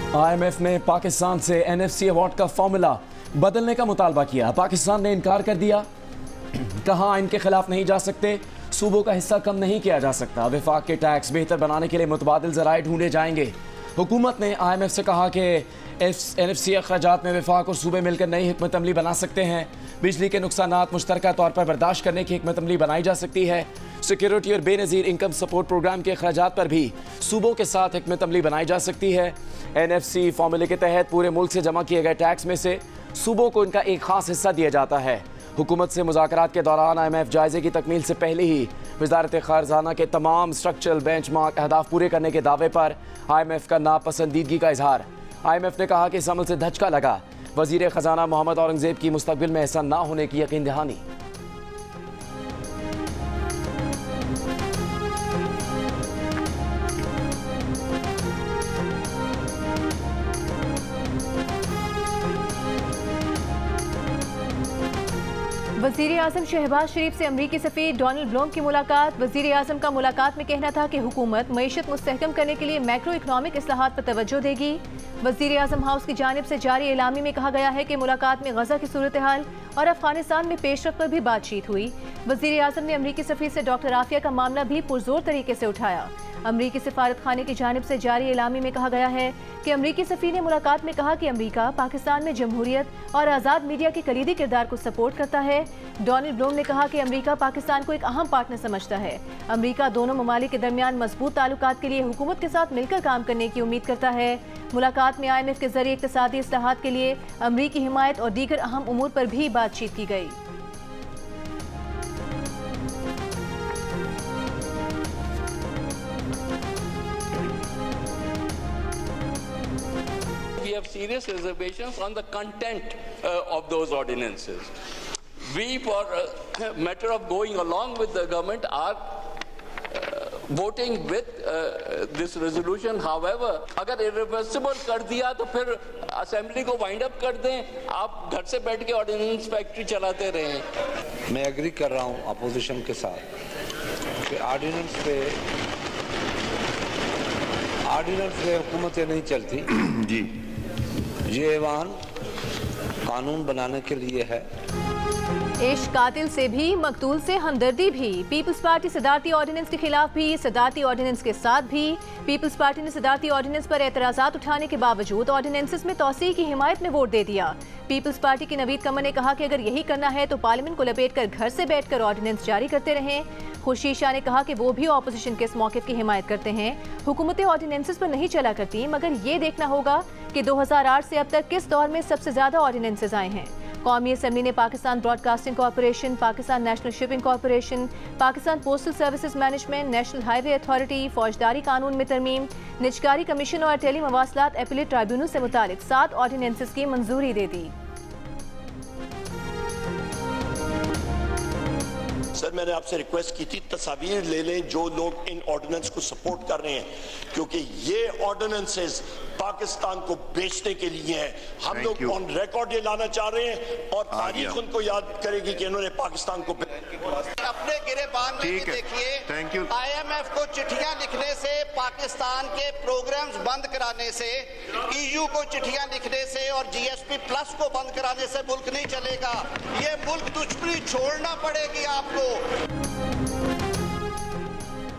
IMF ने पाकिस्तान से NFC award का फॉर्मूला बदलने का मुतालबा किया। पाकिस्तान ने इनकार कर दिया, कहा इनके खिलाफ नहीं जा सकते, सूबों का हिस्सा कम नहीं किया जा सकता। वफाक के टैक्स बेहतर बनाने के लिए मुतबादिल ज़राए ढूंढे जाएंगे। हुकूमत ने IMF से कहा कि NFC अखराजात में वफाक और सूबे मिलकर नई हिकमत अमली बना सकते हैं। बिजली के नुकसानात मुश्तरका तौर पर बर्दाश्त करने की हिकमत अमली बनाई जा सकती है। सिक्योरिटी और बेनज़ीर इनकम सपोर्ट प्रोग्राम के अखराजात पर भी सूबों के साथ हिकमत अमली बनाई जा सकती है। NFC फार्मूले के तहत पूरे मुल्क से जमा किए गए टैक्स में से सूबों को इनका एक खास हिस्सा दिया जाता है। हुकूमत से मुज़ाकरात के दौरान IMF जायजे की तकमील से पहले ही वज़ारत ख़ारजाना के तमाम स्ट्रक्चरल बेंचमार्क अहदाफ पूरे करने के दावे पर IMF का नापसंदीदगी का इजहार। IMF ने कहा कि इस अमल से धचका लगा। वज़ीर ख़जाना मोहम्मद औरंगज़ेब की मुस्तक़बिल में ऐसा ना होने की यकीन दहानी। वज़ीर आज़म शहबाज शरीफ से अमरीकी सफ़ीर डोनाल्ड ब्लूम की मुलाकात। वज़ीर आज़म का मुलाकात में कहना था कि हुकूमत मईशत मुस्तहकम करने के लिए मैक्रो इकनॉमिक इस्लाहात पर तवज्जो देगी। वज़ीर आज़म हाउस की जानिब से जारी एलामी में कहा गया है कि मुलाकात में गजा की सूरत हाल और अफगानिस्तान में पेशरफ पर भी बातचीत हुई। वज़ीर आज़म ने अमरीकी सफ़ीर से डॉक्टर आफिया का मामला भी पुरजोर तरीके से उठाया। अमरीकी सफारत खाने की जानिब से जारी एलामी में कहा गया है कि अमरीकी सफ़ीर ने मुलाकात में कहा कि अमरीका पाकिस्तान में जमहूरियत और आज़ाद मीडिया के कलीदी किरदार को सपोर्ट करता है। डोनाल्ड ब्लूम ने कहा कि अमरीका पाकिस्तान को एक अहम पार्टनर समझता है। अमरीका दोनों ममालिक के दरमियान मजबूत ताल्लुकात के लिए हुकूमत के साथ मिलकर काम करने की उम्मीद करता है। मुलाकात में IMF के जरिए इक़्तिसादी इस्लाहात के लिए अमरीकी हिमायत और दीगर अहम उमूर पर भी बातचीत की गई। We have serious reservations on the content of those ordinances. We, for a matter of going along with the government, are voting with this resolution. However, अगर irreversible कर दिया तो फिर असेंबली को वाइंड अप कर दें, आप घर से बैठ के ऑर्डिनेंस फैक्ट्री चलाते रहें। मैं एग्री कर रहा हूँ अपोजिशन के साथ कि ऑर्डिनेंस पे हुकूमतें नहीं चलती जी। ये ऐवान कानून बनाने के लिए है। इश्क कातिल से भी मकतूल से हमदर्दी भी। पीपल्स पार्टी सदारती ऑर्डिनेंस के खिलाफ भी, सदारती ऑर्डिनेंस के साथ भी। पीपल्स पार्टी ने सदारती ऑर्डिनेंस पर एतराज़ात उठाने के बावजूद ऑर्डिनेंसेस में तौसीह की हिमायत में वोट दे दिया। पीपल्स पार्टी की नवीद कमर ने कहा कि अगर यही करना है तो पार्लियामेंट को लपेट कर घर से बैठकर ऑर्डिनेंस जारी करते रहें। खुर्शीद शाह ने कहा कि वो भी ऑपोजिशन के इस मौक़िफ़ की हिमायत करते हैं। हुकूमतें ऑर्डिनेंसेस पर नहीं चला करती, मगर ये देखना होगा कि 2008 से अब तक किस दौर में सबसे ज़्यादा ऑर्डिनेंसेस आए हैं। कौमी असम्बली ने Pakistan broadcasting corporation, Pakistan national shipping corporation, Pakistan postal services management, national highway authority, फौजदारी कानून में तरमीम, निजकारी कमीशन और टेली मवासलात एपीलेट ट्राइब्यूनल से मुतालिक 7 ऑर्डिनेंसेस की मंजूरी दे दी। सर, मैंने आपसे रिक्वेस्ट की थी तस्वीर ले लें जो लोग इन ऑर्डिनेंस को सपोर्ट कर रहे हैं, क्योंकि ये ऑर्डिनेंसेस पाकिस्तान को बेचने के लिए हैं। हम लोग ऑन रिकॉर्ड ये लाना चाह रहे हैं और तारीख उनको याद करेगी कि इन्होंने पाकिस्तान को अपने गिरेबान में भी देखिए। IMF को चिट्ठियां लिखने से, पाकिस्तान के प्रोग्राम्स बंद कराने से, EU को चिट्ठियां लिखने से और GSP प्लस को बंद कराने से मुल्क नहीं चलेगा। ये मुल्क दुश्मनी छोड़ना पड़ेगी आपको।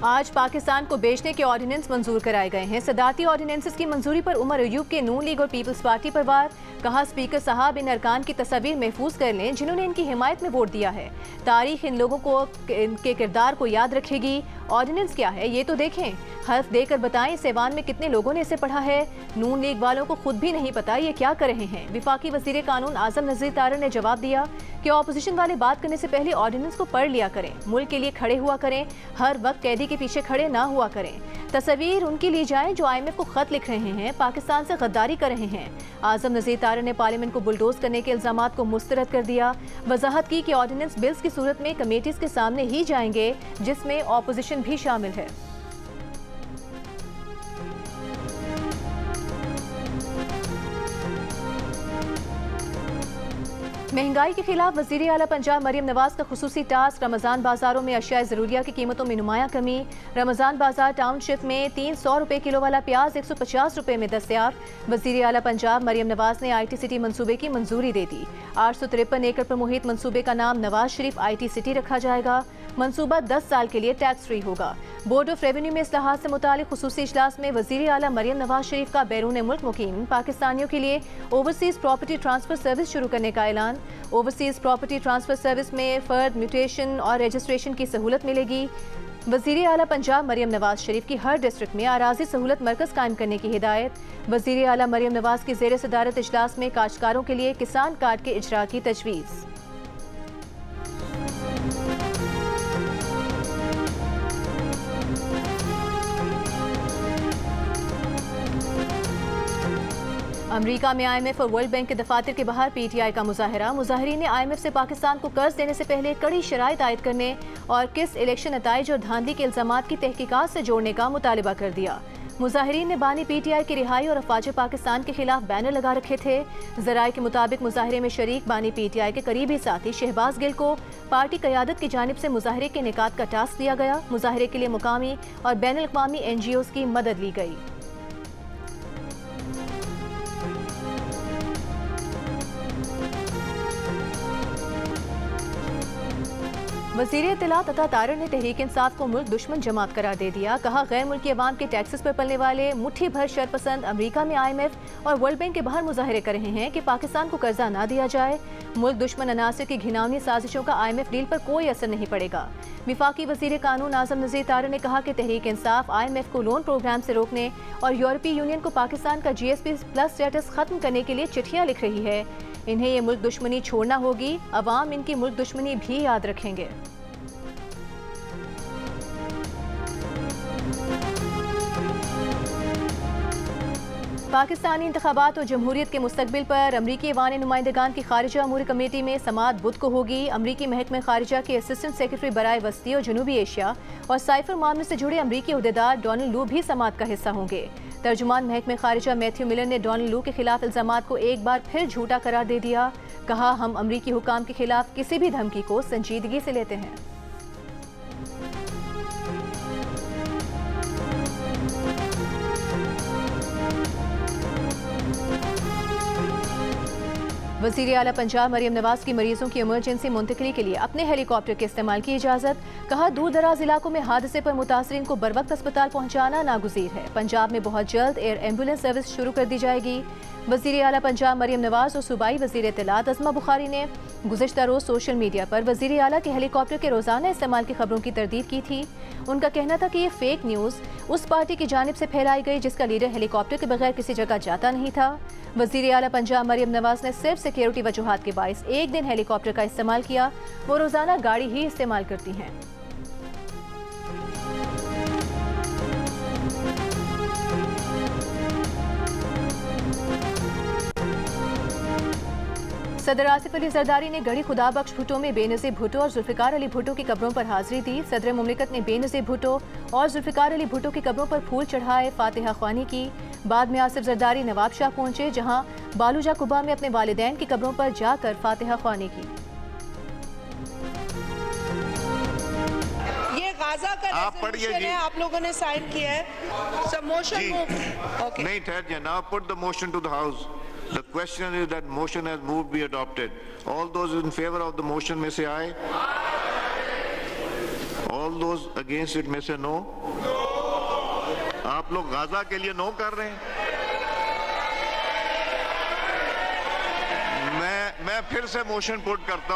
आज पाकिस्तान को बेचने के ऑर्डिनेंस मंजूर कराए गए हैं। सदारती ऑर्डिनेंसेस की मंजूरी पर उमर अयूब के नून लीग और पीपल्स पार्टी पर वार। कहा स्पीकर साहब इन अरकान की तस्वीर महफूज कर लें जिन्होंने इनकी हिमायत में वोट दिया है। तारीख इन लोगों को इनके किरदार को याद रखेगी। ऑर्डिनेंस क्या है ये तो देखें, हर्फ देकर बताएं इस ऐवान में कितने लोगों ने इसे पढ़ा है। नून लीग वालों को खुद भी नहीं पता ये क्या कर रहे हैं। विफाकी वजीर कानून आजम नज़ीर तारर ने जवाब दिया कि ऑपोजिशन वाले बात करने से पहले ऑर्डिनेंस को पढ़ लिया करें, मुल्क के लिए खड़े हुआ करें, हर वक्त कैदी के पीछे खड़े ना हुआ करें। तस्वीर उनकी ली जाए जो IMF को खत लिख रहे हैं, पाकिस्तान से गद्दारी कर रहे हैं। आजम नज़ीर तारर ने पार्लियामेंट को बुलडोज करने के इल्जामात को मुस्तरद कर दिया। वजाहत की कि ऑर्डिनेंस बिल्स की सूरत में कमेटीज के सामने ही जाएंगे जिसमें ऑपोजिशन भी शामिल है। महंगाई के खिलाफ वजीर आला पंजाब मरियम नवाज का खुसूसी टास्क। रमजान बाजारों में अशिया ज़रूरिया की कीमतों में नुमाया कमी। रमजान बाजार टाउनशिप में 300 रुपए किलो वाला प्याज 150 रुपए में दस्तयाब। वजीर आला पंजाब मरियम नवाज ने IT सिटी मंसूबे की मंजूरी दे दी। 853 एकड़ पर मुहित मंसूबे का नाम नवाज शरीफ IT सिटी रखा जाएगा। मंसूबा 10 साल के लिए टैक्स फ्री होगा। बोर्ड ऑफ रेवेन्यू में इस्लाहात से मुतालिक खुसूसी इजलास में वजीर आला मरियम नवाज शरीफ का बैरून मुल्क मुकीम पाकिस्तानियों के लिए ओवरसीज प्रॉपर्टी ट्रांसफर सर्विस शुरू करने का ऐलान। ओवरसीज प्रॉपर्टी ट्रांसफर सर्विस में फर्द म्यूटेशन और रजिस्ट्रेशन की सहूलत मिलेगी। वजीर आला पंजाब मरियम नवाज शरीफ की हर डिस्ट्रिक्ट में आराजी सहूलत मरकज कायम करने की हिदायत। वजीर आला मरियम नवाज की ज़ेर सदारत इजलास में काश्तकारों के लिए किसान कार्ड के इजरा की तजवीज़। अमरीका में IMF और वर्ल्ड बैंक के दफातर के बाहर PTI का मुजाहरा। मुजाहिरीन ने IMF से पाकिस्तान को कर्ज देने से पहले कड़ी शराइत आयद करने और किस इलेक्शन नताइज और धांधली के इल्जामात की तहकीकात से जोड़ने का मुतालिबा कर दिया। मुजाहिरीन ने बानी PTI की रिहाई और अफवाज पाकिस्तान के खिलाफ बैनर लगा रखे थे। ज़राए के मुताबिक मुजाहरे में शरीक बानी PTI के करीबी साथी शहबाज गिल को पार्टी क़यादत की जानिब से मुजाहरे के निकात का टास्क दिया गया। मुजाहरे के लिए मुकामी और बैनुल अक़वामी NGOs की मदद ली गई। वज़ीर इत्तलात अता तारर ने तहरीक इंसाफ को मुल्क दुश्मन जमात करार दे दिया। कहा, गैर मुल्की अवाम के टैक्सेस पर पलने वाले मुट्ठी भर शरपसंद अमरीका में IMF और वर्ल्ड बैंक के बाहर मुजाहरे कर रहे हैं कि पाकिस्तान को कर्जा ना दिया जाए। मुल्क दुश्मन अनासिर की घिनौनी साजिशों का IMF डील पर कोई असर नहीं पड़ेगा। विफाकी वज़ीर कानून आज़म नज़ीर तारर ने कहा कि तहरीक इंसाफ IMF को लोन प्रोग्राम से रोकने और यूरोपीय यूनियन को पाकिस्तान का GSP प्लस स्टेटस खत्म करने के लिए चिट्ठियाँ लिख रही है। इन्हें ये मुल्क दुश्मनी छोड़ना होगी। अवाम इनकी मुल्क दुश्मनी भी याद रखेंगे। पाकिस्तानी इंतखाबात और जमहूरियत के मुस्तकबिल पर अमरीकी ऐवान नुमाइंदगान की खारिजा अमूर कमेटी में समाअत बुध को होगी। अमरीकी महकमे खारिजा के असिस्टेंट सेक्रेटरी बराए वस्ती और जनूबी एशिया और साइफर मामले से जुड़े अमरीकी उहदेदार डोनाल्ड लू भी समाअत का हिस्सा होंगे। तर्जुमान महकमे खारिजा मैथ्यू मिलर ने डोनाल्ड लू के खिलाफ इल्जामात को एक बार फिर झूठा करार दे दिया। कहा, हम अमरीकी हुकाम के खिलाफ किसी भी धमकी को संजीदगी से लेते हैं। वज़ीर आला पंजाब मरियम नवाज की मरीजों की इमरजेंसी मुंतकली के लिए अपने हेलीकॉप्टर के इस्तेमाल की इजाज़त। कहा, दूर दराज इलाकों में हादसे पर मुतासरीन को बर वक्त अस्पताल पहुँचाना नागुज़ीर है। पंजाब में बहुत जल्द एयर एम्बुलेंस सर्विस शुरू कर दी जाएगी। वज़ीर आला पंजाब मरियम नवाज और सूबाई वज़ीर इत्तलात अज़मा बुखारी ने गुज़िश्ता रोज़ सोशल मीडिया पर वज़ीर आला के हेलीकॉप्टर के रोज़ाना इस्तेमाल की खबरों की तरदीद की थी। उनका कहना था कि ये फेक न्यूज़ उस पार्टी की जानिब से फैलाई गई जिसका लीडर हेलीकॉप्टर के बगैर किसी जगह जाता नहीं था। वज़ीर आला पंजाब मरियम नवाज ने सिर्फ सिक्योरिटी वजूहात के बाइस एक दिन हेलीकॉप्टर का इस्तेमाल किया। वो रोज़ाना गाड़ी ही इस्तेमाल करती हैं। सदर आसिफ अली जरदारी ने गढ़ी खुदा बख्श भुट्टो में बेनज़ीर भुट्टो और जुल्फ़िकार अली भुट्टो की कब्रों पर हाजिरी दी। सदर मुमलिकत ने बेनज़ीर भुट्टो और जुल्फ़िकार अली भुट्टो की कब्रों पर फूल चढ़ाए, फातिहा ख्वानी की। बाद में आसिफ जरदारी नवाब शाह पहुंचे, जहां बालूजा कुबा में अपने वालिदैन की कब्रों पर जाकर फातिहा ख्वानी की। ये गाजा का रेज़ोल्यूशन है, आप लोगों ने साइन किया है। सब मोशन नहीं, ठहर जाए। Now put the motion to the house. The question is that motion has moved be adopted. All those in favor of the motion may say aye. All those against it may say no. आप लोग Gaza के लिए no कर रहे हैं। मैं फिर से मोशन पुट करता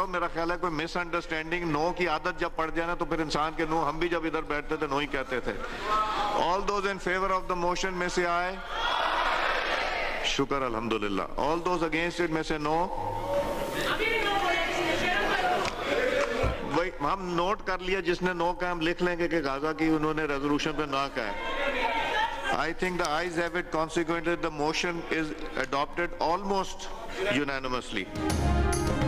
हूं। मेरा ख्याल है कोई मिसअंडरस्टैंडिंग। नो की आदत जब पड़ जाए ना तो फिर इंसान के नो, हम भी जब इधर बैठते थे नो ही कहते थे। All those in favour of the motion में से आए, शुक्र अल्हम्दुलिल्लाह। ऑल दोज अगेंस्ट इट में से नो। वही हम नोट कर लिया, जिसने नो कहा हम लिख लेंगे कि गाजा की उन्होंने रेजोल्यूशन पे ना कहा है। I think the ayes have it. Consequently, the motion is adopted almost unanimously.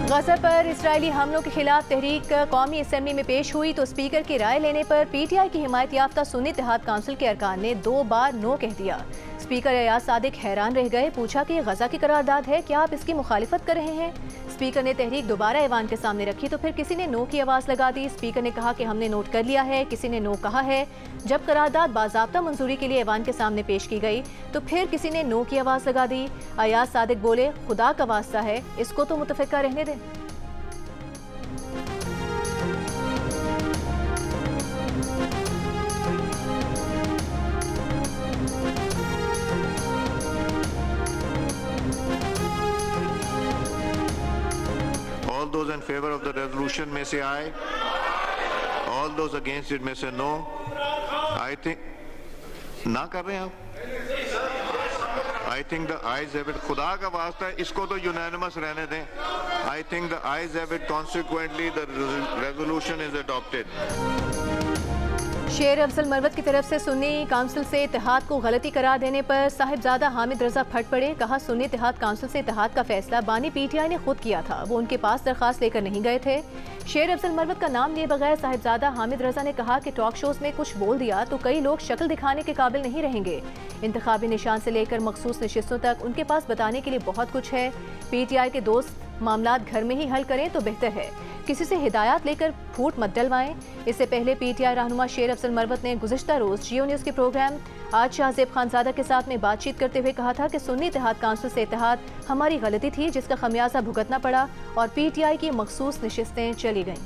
गजा पर इसराइली हमलों के खिलाफ तहरीक कौमी असम्बली में पेश हुई तो स्पीकर की राय लेने पर पीटीआई की हिमायत याफ्ता सुन्नी इत्तेहाद काउंसिल के अरकान ने 2 बार नो कह दिया। स्पीकर अयाज सादिक हैरान रह गए, पूछा कि गजा की करारदाद है, क्या आप इसकी मुखालिफत कर रहे हैं? स्पीकर ने तहरीक दोबारा ऐवान के सामने रखी तो फिर किसी ने नो की आवाज़ लगा दी। स्पीकर ने कहा कि हमने नोट कर लिया है, किसी ने नो कहा है। जब करारदाद बाज़ाब्ता मंजूरी के लिए ऐवान के सामने पेश की गई तो फिर किसी ने नो की आवाज़ लगा दी। अयाज सादिक बोले, खुदा का वास्ता है, इसको तो मुतफ़िका रहने दें। All those in favor of the resolution may say aye. All those against it may say no. I think ना कर रहे हैं आप? I think the ayes have it. खुदा का वास्ता है, इसको तो unanimous रहने दें. I think the ayes have it. Consequently, the resolution is adopted. शेर अफजल मरवत की तरफ से सुन्नी काउंसिल से इत्तेहाद को गलती करार देने पर साहिबजादा हामिद रजा फट पड़े। कहा, सुन्नी इत्तेहाद काउंसिल से इत्तेहाद का फैसला बानी पीटीआई ने खुद किया था, वो उनके पास दरखास्त लेकर नहीं गए थे। शेर अफजल मरवत का नाम लिए बगैर साहिबजादा हामिद रजा ने कहा कि टॉक शोज में कुछ बोल दिया तो कई लोग शक्ल दिखाने के काबिल नहीं रहेंगे। इंतखाबी निशान से लेकर मखसूस नशिस्तों तक उनके पास बताने के लिए बहुत कुछ है। पीटीआई के दोस्त मामलात घर में ही हल करें तो बेहतर है, किसी से हिदायत लेकर फूट मत डलवाएं। इससे पहले पीटीआई रहनुमा शेर अफजल मरवत ने गुज़िश्ता रोज जियो न्यूज़ के प्रोग्राम आज शाहजेब खानजादा के साथ में बातचीत करते हुए कहा था कि सुन्नी इत्तेहाद काउंसिल से इत्तेहाद हमारी गलती थी जिसका खमियाजा भुगतना पड़ा और पीटीआई की मखसूस नशिस्तें चली गईं।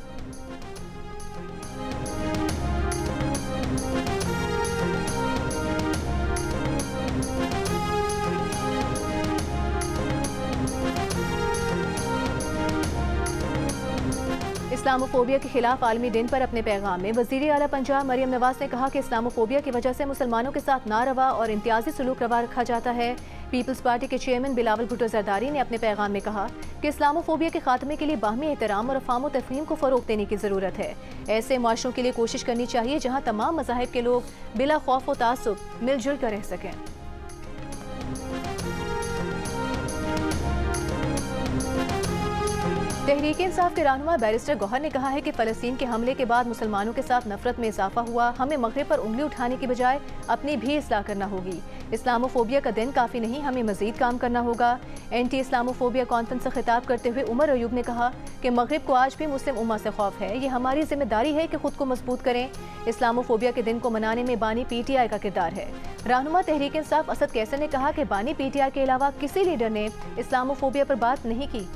इस्लामोफोबिया के खिलाफ आलमी दिन पर अपने पैगाम में वज़ीर आला पंजाब मरियम नवाज ने कहा कि इस्लामोफोबिया की वजह से मुसलमानों के साथ नारवा और इम्तियाजी सलूक रवा रखा जाता है। पीपल्स पार्टी के चेयरमैन बिलावल भुट्टो जरदारी ने अपने पैगाम में कहा कि इस्लामोफोबिया के खात्मे के लिए बाहमी एहतराम और अफ़ाम व तफ़हीम को फ़रोग़ देने की ज़रूरत है। ऐसे माशरों के लिए कोशिश करनी चाहिए जहाँ तमाम मज़ाहिब के लोग बिला खौफ व तासुब मिलजुल कर रह सकें। तहरीक इंसाफ के रहनुमा बैरिस्टर गौहर ने कहा है कि फ़लस्तीन के हमले के बाद मुसलमानों के साथ नफरत में इजाफा हुआ। हमें मग़रिब पर उंगली उठाने की बजाय अपनी भी इस्लाह करना होगी। इस्लामोफोबिया का दिन काफ़ी नहीं, हमें मज़ीद काम करना होगा। एंटी इस्लामोफोबिया कॉन्फ्रेंस से खिताब करते हुए उमर अयूब ने कहा कि मग़रिब को आज भी मुस्लिम उम्मा से खौफ है। ये हमारी जिम्मेदारी है कि खुद को मजबूत करें। इस्लामोफोबिया के दिन को मनाने में बानी पीटीआई का किरदार है। रहनुमा तहरीक इंसाफ असद कैसर ने कहा कि बानी पीटीआई के अलावा किसी लीडर ने इस्लामोफोबिया पर बात नहीं की।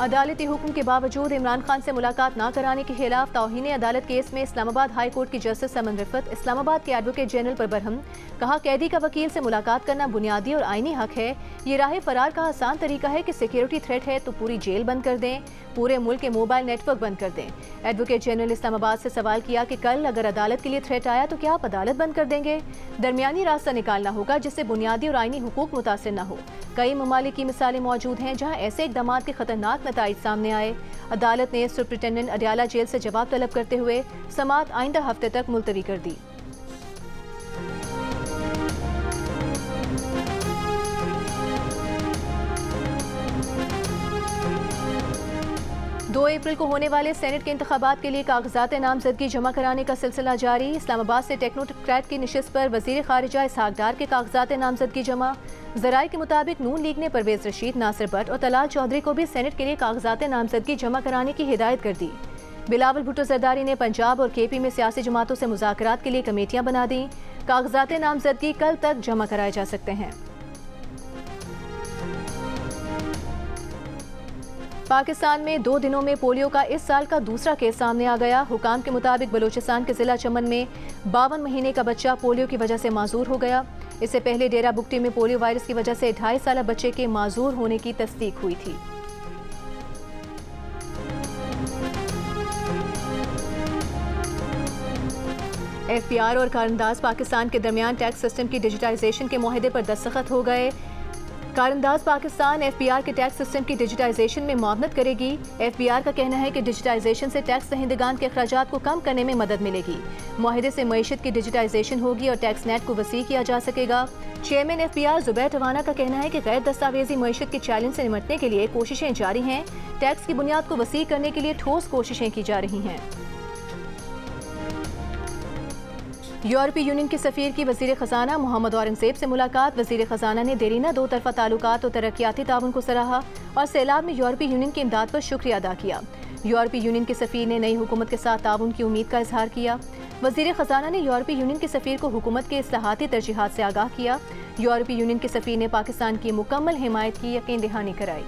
अदालती हुक्म के बावजूद इमरान खान से मुलाकात न कराने के खिलाफ तौहीन अदालत केस में इस्लामाबाद हाई कोर्ट की जस्टिस समन रिफत इस्लामाबाद के एडवोकेट जनरल पर बरहम। कहा, कैदी का वकील से मुलाकात करना बुनियादी और आईनी हक है। ये राह फरार का आसान तरीका है कि सिक्योरिटी थ्रेट है तो पूरी जेल बंद कर दें, पूरे मुल्क के मोबाइल नेटवर्क बंद कर दें। एडवोकेट जनरल इस्लामाबाद से सवाल किया कि कल अगर अदालत के लिए थ्रेट आया तो क्या आप अदालत बंद कर देंगे? दरमियानी रास्ता निकालना होगा जिससे बुनियादी और आईनी हुकूक मुतासिर न हो। कई ममालिक की मिसालें मौजूद हैं जहाँ ऐसे इक़दाम के खतरनाक नताइज सामने आए। अदालत ने सुप्रिटेंडेंट अडयाला जेल से जवाब तलब करते हुए समाअत आइंदा हफ्ते तक मुलतवी कर दी। 2 अप्रैल को होने वाले सेनेट के इंतखाबात के लिए कागजात नामजदगी जमा कराने का सिलसिला जारी। इस्लामाबाद से टेक्नोक्रेट की निशिस्त पर वजीर खारिजा इसहाक डार के कागजात नामजदगी जमा। ज़राए के मुताबिक नून लीग ने परवेज रशीद, नासिर भट्ट और तलाल चौधरी को भी सेनेट के लिए कागजात नामजदगी जमा कराने की हिदायत कर दी। बिलावल भुट्टो जरदारी ने पंजाब और केपी में सियासी जमातों से मुज़ाकरात के लिए कमेटियां बना दी। कागजात नामजदगी कल तक जमा कराए जा सकते हैं। पाकिस्तान में 2 दिनों में पोलियो का इस साल का दूसरा केस सामने आ गया। हुकाम के मुताबिक बलूचिस्तान के जिला चमन में 52 महीने का बच्चा पोलियो की वजह से माजूर हो गया। इससे पहले डेरा बुगटी में पोलियो वायरस की वजह से 2.5 साल बच्चे के माजूर होने की तस्दीक हुई थी। FBR और कारंदाज पाकिस्तान के दरमियान टैक्स सिस्टम की डिजिटाइजेशन के मुआहदे पर दस्तखत हो गए। कारंदाज पाकिस्तान FBR के टैक्स सिस्टम की डिजिटाइजेशन में मुआवनत करेगी। FBR का कहना है कि डिजिटाइजेशन से टैक्स दहिंदगान के अखराजात को कम करने में मदद मिलेगी। मुआहिदे से मईशत की डिजिटाइजेशन होगी और टैक्स नेट को वसी किया जा सकेगा। चेयरमैन FBR जुबैर टवाना का कहना है कि गैर दस्तावेजी मईशत के चैलेंज से निपटने के लिए कोशिशें जारी हैं। टैक्स की बुनियाद को वसी करने के लिए ठोस कोशिशें की जा रही हैं। यूरोपीय यूनियन के सफीर की वजीर खजाना मोहम्मद औरंगजेब से मुलाकात। वजीर खजाना ने देरीना दो तरफा ताल्लुकात और तरक्याती ताउन को सराहा और सैलाब में यूरोपीय यूनियन की इमदाद पर शुक्रिया अदा किया। यूरोपीय यूनियन के सफीर ने नई हुकूमत के साथ ताउन की उम्मीद का इजहार किया। वजीर खजाना ने यूरोपीय यूनियन के सफीर को हुकूमत के इस्लाहाती तरजीहात से आगाह किया। यूरोपीय यूनियन के सफीर ने पाकिस्तान की मुकम्मल हिमायत की यकीन दहानी कराई।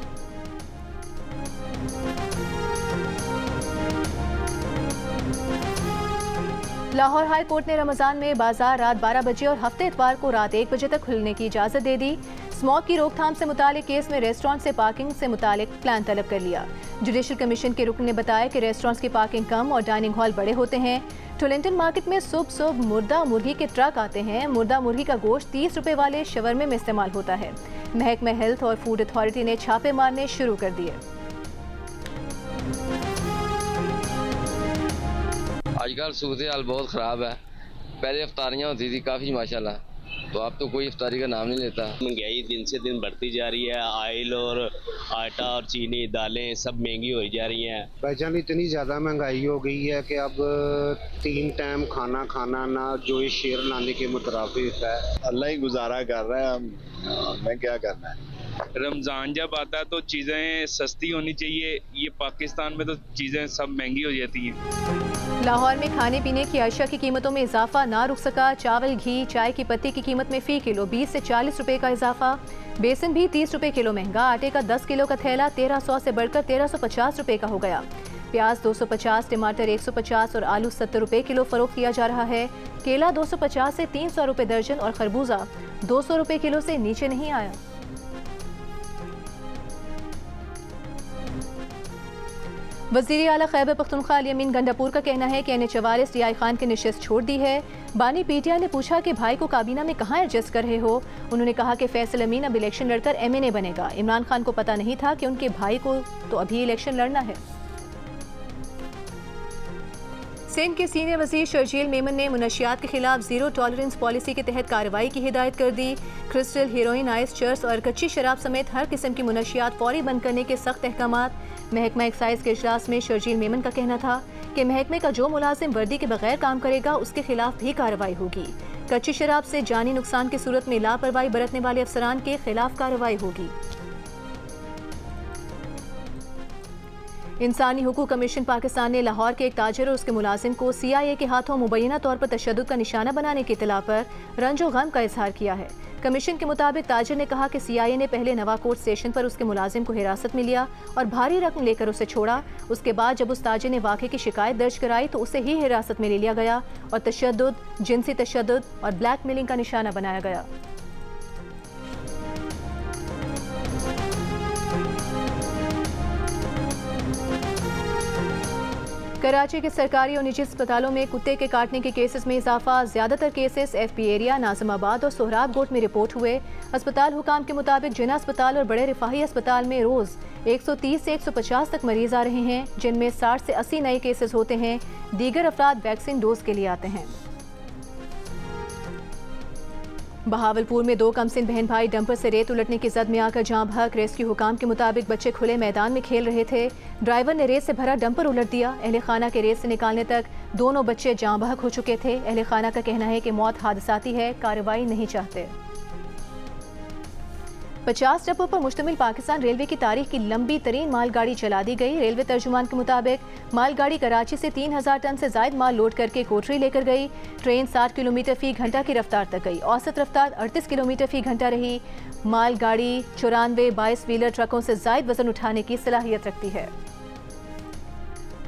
लाहौर हाई कोर्ट ने रमजान में बाजार रात 12 बजे और हफ्ते इतवार को रात 1 बजे तक खुलने की इजाजत दे दी। स्मोक की रोकथाम से मुतालिक केस में रेस्टोरेंट से पार्किंग से मुतालिक प्लान तलब कर लिया। जुडिशल कमीशन के रुकन ने बताया कि रेस्टोरेंट्स की पार्किंग कम और डाइनिंग हॉल बड़े होते हैं। टोलेंटन मार्केट में सुबह मुर्दा मुर्गी के ट्रक आते हैं। मुर्दा मुर्गी का गोश्त 30 रुपए वाले शवरमे में इस्तेमाल होता है। महकमा हेल्थ और फूड अथॉरिटी ने छापे मारने शुरू कर दिए। आजकल सूरत हाल बहुत ख़राब है। पहले इफ्तारियाँ होती थी काफ़ी माशाल्लाह, तो अब तो कोई इफ्तारी का नाम नहीं लेता। महंगाई दिन से दिन बढ़ती जा रही है। ऑयल और आटा और चीनी दालें सब महंगी हो जा रही हैं। भाईजान इतनी ज़्यादा महंगाई हो गई है कि अब 3 टाइम खाना खाना ना जो ये शेर लाने के मुताबिक है। अल्लाह ही गुजारा कर रहा है, हमें क्या करना है। रमज़ान जब आता है तो चीज़ें सस्ती होनी चाहिए। ये पाकिस्तान में तो चीज़ें सब महंगी हो जाती हैं। लाहौर में खाने पीने की अशिया की कीमतों में इजाफा ना रुक सका। चावल, घी, चाय की पत्ती की कीमत में फ़ी किलो 20 से 40 रुपए का इजाफा। बेसन भी 30 रुपए किलो महंगा। आटे का 10 किलो का थैला 1300 से बढ़कर 1350 रुपए का हो गया। प्याज 250, टमाटर 150 और आलू 70 रुपए किलो फरोख्त किया जा रहा है। केला 250 से 300 रुपए दर्जन और खरबूजा 200 रुपए किलो से नीचे नहीं आया। वज़ीर आला खैबर पख्तूनख्वा अली अमीन गंडापुर का कहना है कि NH-44 रियाई खान की नशिस्त छोड़ दी है। बानी PTI ने पूछा कि भाई को काबीना में कहाँ एडजस्ट कर रहे हो। उन्होंने कहा कि फैसल अमीन अब इलेक्शन लड़कर MNA बनेगा। इमरान खान को पता नहीं था कि उनके भाई को तो अभी इलेक्शन लड़ना है। सिंध के सीनियर वज़ीर शर्जील मेमन ने मुनशियात के खिलाफ ज़ीरो टॉलरेंस पॉलिसी के तहत कार्रवाई की हिदायत कर दी। क्रिस्टल, हेरोइन, आइस, चर्स और कच्ची शराब समेत हर किस्म की मुनशियात फौरी बंद करने के सख्त अहकामात। महकमा एक्साइज के इजलास में शर्जील मेमन का कहना था कि महकमे का जो मुलाजिम वर्दी के बगैर काम करेगा उसके खिलाफ भी कार्रवाई होगी। कच्ची शराब से जानी नुकसान की सूरत में लापरवाही बरतने वाले अफसरान के खिलाफ कार्रवाई होगी। इंसानी हुकूक कमीशन पाकिस्तान ने लाहौर के एक ताजिर और उसके मुलाजिम को CIA के हाथों मुबैना तौर पर तशद्दुद का निशाना बनाने की इत्तला पर रंजो गम का इजहार किया है। कमीशन के मुताबिक ताजिर ने कहा कि CIA ने पहले नवाकोट स्टेशन पर उसके मुलाजिम को हिरासत में लिया और भारी रकम लेकर उसे छोड़ा। उसके बाद जब उस ताजिर ने वाक़े की शिकायत दर्ज कराई तो उसे ही हिरासत में ले लिया गया और तशद्दुद, जिनसी तशद्दुद और ब्लैकमेलिंग का निशाना बनाया गया। कराची के सरकारी और निजी अस्पतालों में कुत्ते के काटने के केसेस में इजाफा। ज्यादातर केसेस FP एरिया, नाज़िमाबाद और सोहराब गोट में रिपोर्ट हुए। अस्पताल हुकाम के मुताबिक जिना अस्पताल और बड़े रिफाही अस्पताल में रोज 130 से 150 तक मरीज आ रहे हैं, जिनमें 60 से 80 नए केसेस होते हैं। दीगर अफराद वैक्सीन डोज के लिए आते हैं। बहावलपुर में 2 कमसिन बहन भाई डंपर से रेत उलटने की जद में आकर जाँ बहक। रेस्क्यू हुकाम के मुताबिक बच्चे खुले मैदान में खेल रहे थे। ड्राइवर ने रेत से भरा डंपर उलट दिया। अहले खाना के रेत से निकालने तक दोनों बच्चे जाँ बहक हो चुके थे। अहले खाना का कहना है कि मौत हादसाती है, कार्रवाई नहीं चाहते। 50 डब्बों पर मुश्तमिल पाकिस्तान रेलवे की तारीख की लंबी तरीन मालगाड़ी चला दी गई। रेलवे तर्जुमान के मुताबिक मालगाड़ी कराची से 3000 टन से जायद माल लोड करके कोटरी लेकर गई। ट्रेन 60 किलोमीटर फी घंटा की रफ्तार तक गई। औसत रफ्तार 38 किलोमीटर फी घंटा रही। मालगाड़ी 94 22 व्हीलर ट्रकों से जायद वजन उठाने की सलाहियत रखती है।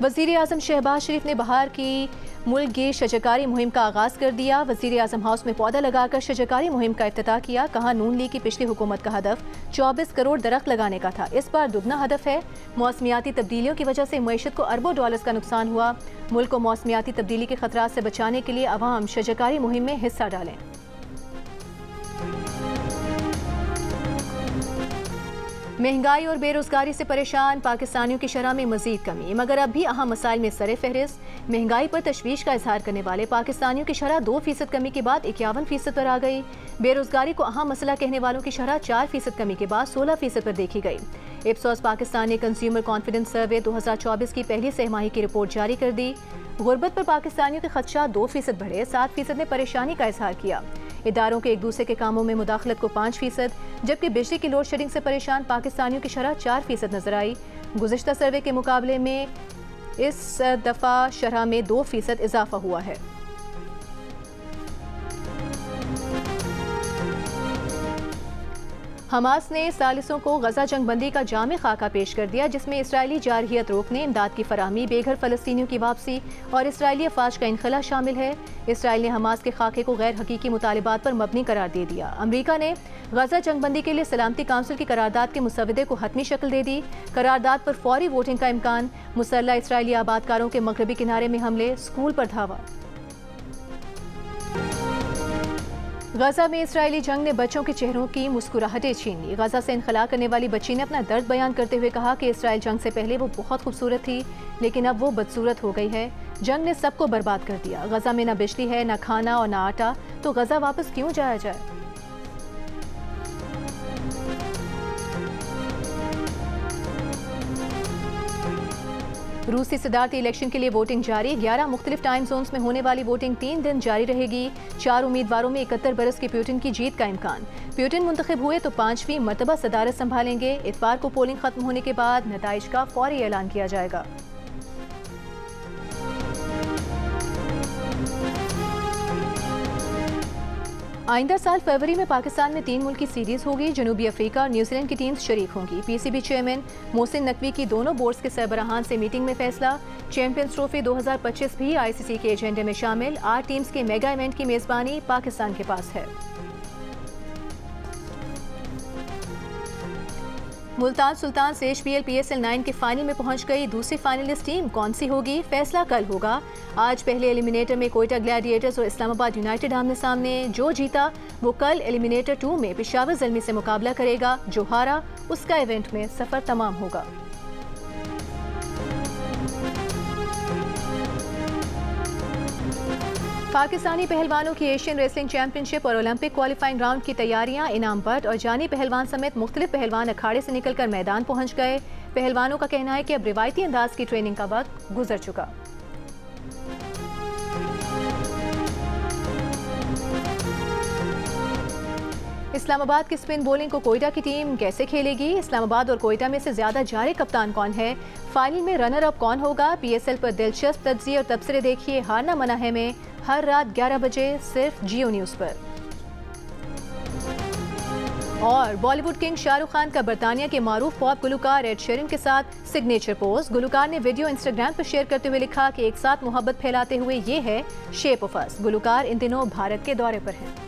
वज़ीर आज़म शहबाज शरीफ ने बहार की मुल्क गिर शजरकारी मुहिम का आगाज़ कर दिया। वज़ीर आज़म हाउस में पौधा लगाकर शजरकारी मुहिम का इफ्तिताह किया। कहा नून लीग की पिछली हुकूमत का हदफ 24 करोड़ दरख्त लगाने का था, इस बार दुगना हदफ है। मौसमियाती तब्दीलियों की वजह से मईशत को अरबों डॉलर्स का नुकसान हुआ। मुल्क को मौसमियाती तब्दीली के खतरात से बचाने के लिए अवाम शजरकारी मुहिम में हिस्सा डालें। महंगाई और बेरोजगारी से परेशान पाकिस्तानियों की शरह में मजीद कमी, मगर अब भी अहम मसाइल में सरे फहरिस्त। महंगाई पर तशवीश का इजहार करने वाले पाकिस्तानियों की शरह 2% कमी के बाद 51% पर आ गई। बेरोजगारी को अहम मसला कहने वालों की शरह 4% कमी के बाद 16% पर देखी गई। इप्सोस पाकिस्तान ने कंज्यूमर कॉन्फिडेंस सर्वे 2024 की पहली सहमाही की रिपोर्ट जारी कर दी। गुर्बत पर पाकिस्तानियों के खदशात 2% बढ़े, 7% ने परेशानी का इजहार किया। इदारों के एक दूसरे के कामों में मुदाखलत को 5%, जबकि बिजली की लोड शेडिंग से परेशान पाकिस्तानियों की शरह 4% नजर आई। गुज़िश्ता सर्वे के मुकाबले में इस दफ़ा शरह में 2% इजाफा हुआ है। हमास ने सालिसों को गजा जंगबंदी का जामे खाका पेश कर दिया, जिसमें इसराइली जारहियत रोकने, इमदाद की फराहमी, बेघर फलस्तीनियों की वापसी और इसराइली अफवाज का इनखला शामिल है। इसराइल ने हमास के खाके को गैर हकीकी मुतालिबात पर मबनी करार दे दिया। अमरीका ने गजा जंगबंदी के लिए सलामती काउंसिल की करारदाद के मुसवदे को हतमी शक्ल दे दी। करारदाद पर फौरी वोटिंग का इम्कान। मुसल्लह इसराइली आबादकारों के मगरबी किनारे में हमले, स्कूल पर धावा। गजा में इसराइली जंग ने बच्चों के चेहरों की मुस्कुराहटें छीन ली। गजा से इनखला करने वाली बच्ची ने अपना दर्द बयान करते हुए कहा कि इसराइल जंग से पहले वो बहुत खूबसूरत थी, लेकिन अब वो बदसूरत हो गई है। जंग ने सबको बर्बाद कर दिया। गजा में न बिजली है, न खाना और न आटा, तो गजा वापस क्यों जाया जाए। रूसी सदारती इलेक्शन के लिए वोटिंग जारी। 11 मुख्तलिफ टाइम जोन्स में होने वाली वोटिंग 3 दिन जारी रहेगी। 4 उम्मीदवारों में 71 बरस के प्यूटिन की जीत का इम्कान। प्यूटिन मुंतखब हुए तो 5वीं मरतबा सदारत संभालेंगे। इतवार को पोलिंग खत्म होने के बाद नताइज का फौरी ऐलान किया जाएगा। आइंदा साल फरवरी में पाकिस्तान में 3 मुल्की सीरीज होगी। जनूबी अफ्रीका और न्यूजीलैंड की टीम्स शरीक होंगी। पीसीबी चेयरमैन मोहसिन नकवी की दोनों बोर्ड्स के सरबराहान से मीटिंग में फैसला। चैंपियंस ट्रॉफी 2025 भी आईसीसी के एजेंडे में शामिल। 8 टीम्स के मेगा इवेंट की मेजबानी पाकिस्तान के पास है। मुल्तान सुल्तान से HPL PSL 9 के फाइनल में पहुंच गई। दूसरी फाइनलिस्ट टीम कौन सी होगी, फैसला कल होगा। आज पहले एलिमिनेटर में कोयटा ग्लैडिएटर्स और इस्लामाबाद यूनाइटेड आमने सामने। जो जीता वो कल एलिमिनेटर 2 में पेशावर ज़ल्मी से मुकाबला करेगा। जो हारा उसका इवेंट में सफर तमाम होगा। पाकिस्तानी पहलवानों की एशियन रेसलिंग चैंपियनशिप और ओलंपिक क्वालिफाइंग राउंड की तैयारियां। इनाम बट और जानी पहलवान समेत मुख्तलिफ पहलवान अखाड़े से निकलकर मैदान पहुंच गए। पहलवानों का कहना है कि अब रिवायती अंदाज की ट्रेनिंग का वक्त गुजर चुका। इस्लामाबाद की स्पिन बॉलिंग को कोयटा की टीम कैसे खेलेगी। इस्लामाबाद और कोयटा में से ज्यादा जारे कप्तान कौन है। फाइनल में रनर अप कौन होगा। PSL पर दिलचस्प तज्जिए और तबसरे देखिए हारना मना है में हर रात 11 बजे सिर्फ जियो न्यूज़ पर। और बॉलीवुड किंग शाहरुख खान का बरतानिया के मारूफ पॉप गुलकार एड शेरन के साथ सिग्नेचर पोज। गुलकार ने वीडियो इंस्टाग्राम पर शेयर करते हुए लिखा कि एक साथ मोहब्बत फैलाते हुए ये है शेप ऑफ अस। गुलकार इन दिनों भारत के दौरे पर हैं।